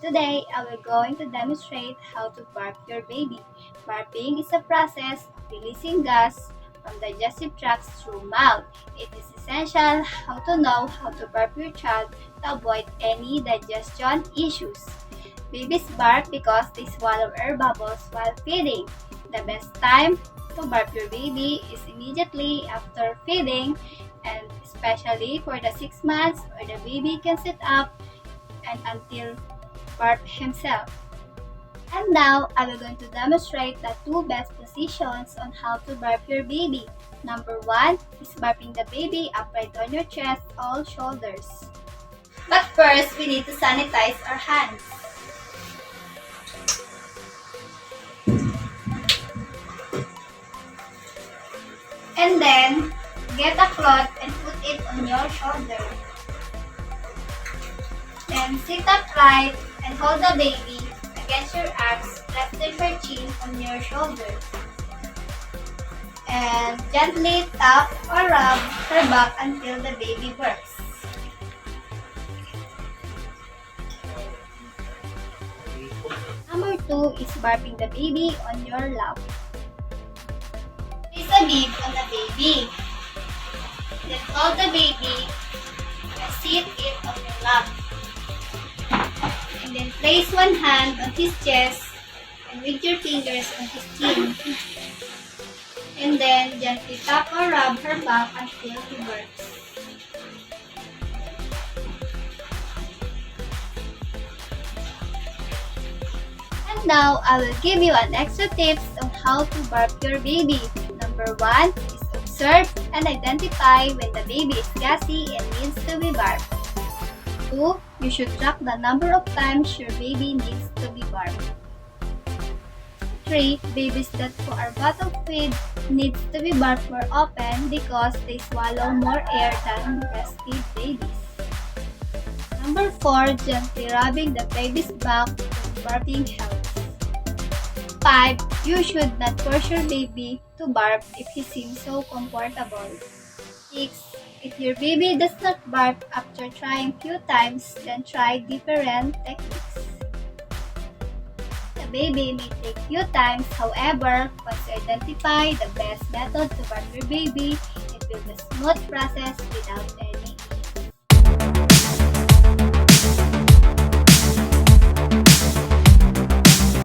Today, I will going to demonstrate how to burp your baby. Burping is a process of releasing gas from digestive tracts through mouth. It is essential how to know how to burp your child to avoid any digestion issues. Babies burp because they swallow air bubbles while feeding. The best time to burp your baby is immediately after feeding, and especially for the 6 months where the baby can sit up and until burp himself. And now, I will going to demonstrate the two best positions on how to burp your baby. Number 1 is burping the baby upright on your chest, all shoulders. But first, we need to sanitize our hands. And then, get a cloth and put it on your shoulder. Then sit upright and hold the baby against your arms, resting her chin on your shoulder. And gently tap or rub her back until the baby burps. Number 2 is burping the baby on your lap. Place a bib on the baby. Then hold the baby and sit it on your lap. And then place one hand on his chest and with your fingers on his chin. And then gently tap or rub her back until he burps. And now, I will give you an extra tips on how to burp your baby. Number 1 is observe and identify when the baby is gassy and needs to be burped. 2. You should track the number of times your baby needs to be burped. 3. Babies that are bottle feed needs to be burped more often because they swallow more air than breastfeed babies. Number 4. Gently rubbing the baby's back when burping helps. 5. You should not force your baby to burp if he seems so comfortable. 6. If your baby does not burp after trying few times, then try different techniques. The baby may take few times, however, once you identify the best method to burp your baby, it will be a smooth process without